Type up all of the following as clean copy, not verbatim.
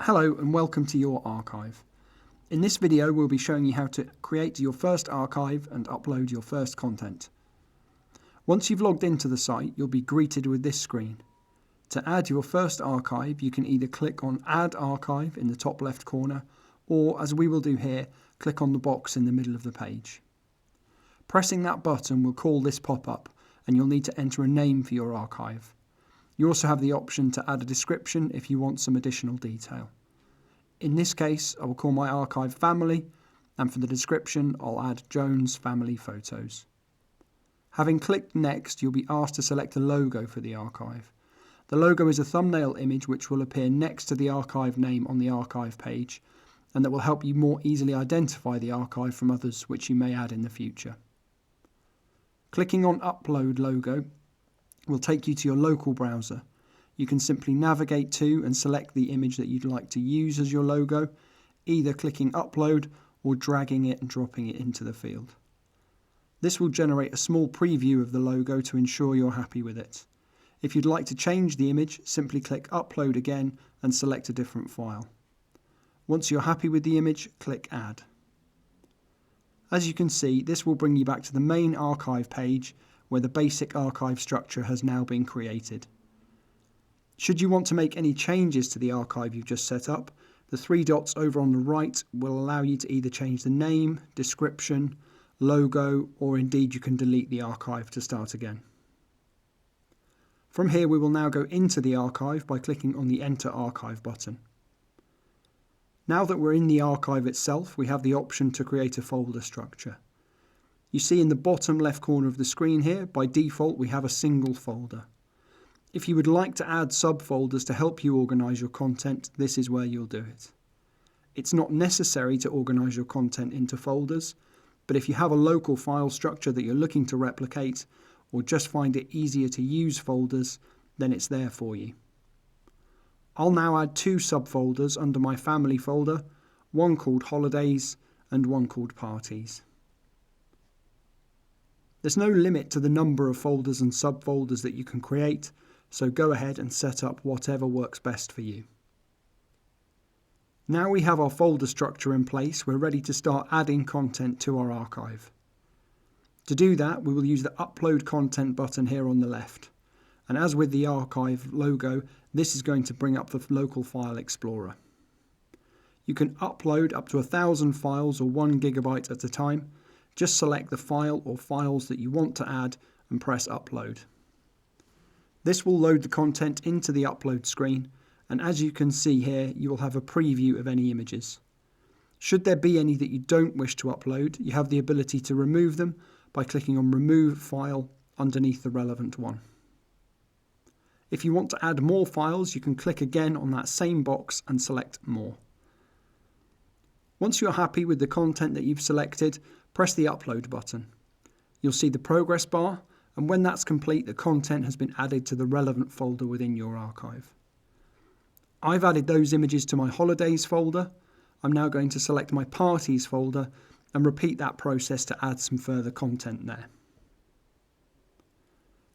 Hello and welcome to YourArchive. In this video we'll be showing you how to create your first archive and upload your first content. Once you've logged into the site, you'll be greeted with this screen. To add your first archive, you can either click on Add Archive in the top left corner, or, as we will do here, click on the box in the middle of the page. Pressing that button will call this pop-up, and you'll need to enter a name for your archive. You also have the option to add a description if you want some additional detail. In this case, I will call my archive Family, and for the description, I'll add Jones Family Photos. Having clicked Next, you'll be asked to select a logo for the archive. The logo is a thumbnail image which will appear next to the archive name on the archive page, and that will help you more easily identify the archive from others which you may add in the future. Clicking on Upload Logo will take you to your local browser. You can simply navigate to and select the image that you'd like to use as your logo, either clicking Upload or dragging it and dropping it into the field. This will generate a small preview of the logo to ensure you're happy with it. If you'd like to change the image, simply click Upload again and select a different file. Once you're happy with the image, click Add. As you can see, this will bring you back to the main archive page where the basic archive structure has now been created. Should you want to make any changes to the archive you've just set up, the three dots over on the right will allow you to either change the name, description, logo, or indeed you can delete the archive to start again. From here we will now go into the archive by clicking on the Enter Archive button. Now that we're in the archive itself, we have the option to create a folder structure. You see in the bottom left corner of the screen here, by default we have a single folder. If you would like to add subfolders to help you organise your content, this is where you'll do it. It's not necessary to organise your content into folders, but if you have a local file structure that you're looking to replicate, or just find it easier to use folders, then it's there for you. I'll now add two subfolders under my Family folder, one called Holidays and one called Parties. There's no limit to the number of folders and subfolders that you can create, so go ahead and set up whatever works best for you. Now we have our folder structure in place, we're ready to start adding content to our archive. To do that, we will use the Upload Content button here on the left. And as with the archive logo, this is going to bring up the local file explorer. You can upload up to 1,000 files or 1 GB at a time. Just select the file or files that you want to add and press Upload. This will load the content into the upload screen, and as you can see here, you will have a preview of any images. Should there be any that you don't wish to upload, you have the ability to remove them by clicking on Remove File underneath the relevant one. If you want to add more files, you can click again on that same box and select More. Once you're happy with the content that you've selected, press the Upload button. You'll see the progress bar, and when that's complete, the content has been added to the relevant folder within your archive. I've added those images to my Holidays folder. I'm now going to select my Parties folder and repeat that process to add some further content there.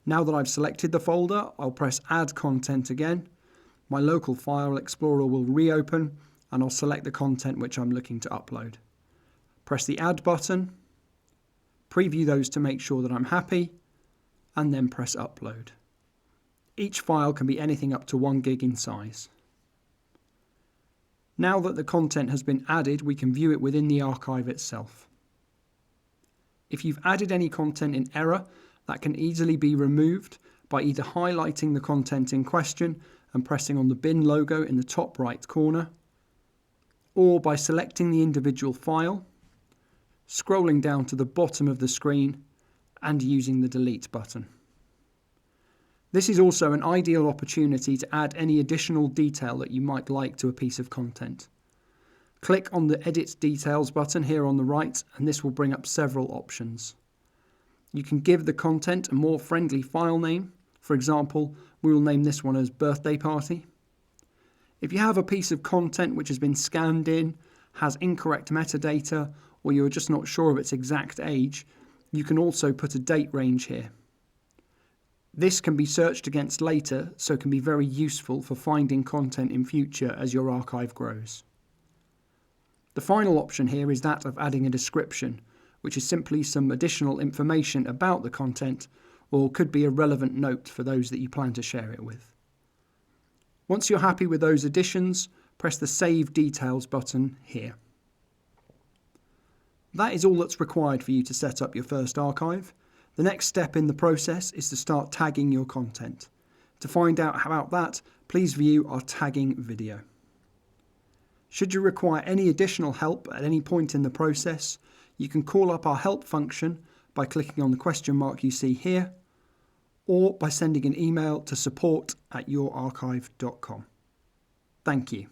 Now that I've selected the folder, I'll press Add Content again. My local file explorer will reopen, and I'll select the content which I'm looking to upload. Press the Add button, preview those to make sure that I'm happy, and then press Upload. Each file can be anything up to 1 gig in size. Now that the content has been added, we can view it within the archive itself. If you've added any content in error, that can easily be removed by either highlighting the content in question and pressing on the bin logo in the top right corner, or by selecting the individual file, scrolling down to the bottom of the screen and using the Delete button. This is also an ideal opportunity to add any additional detail that you might like to a piece of content. Click on the Edit Details button here on the right, and this will bring up several options. You can give the content a more friendly file name. For example, we will name this one as Birthday Party. If you have a piece of content which has been scanned in, has incorrect metadata, or you're just not sure of its exact age, you can also put a date range here. This can be searched against later, so can be very useful for finding content in future as your archive grows. The final option here is that of adding a description, which is simply some additional information about the content, or could be a relevant note for those that you plan to share it with. Once you're happy with those additions, press the Save Details button here. That is all that's required for you to set up your first archive. The next step in the process is to start tagging your content. To find out about that, please view our tagging video. Should you require any additional help at any point in the process, you can call up our help function by clicking on the question mark you see here, or by sending an email to support@yourarchive.com. Thank you.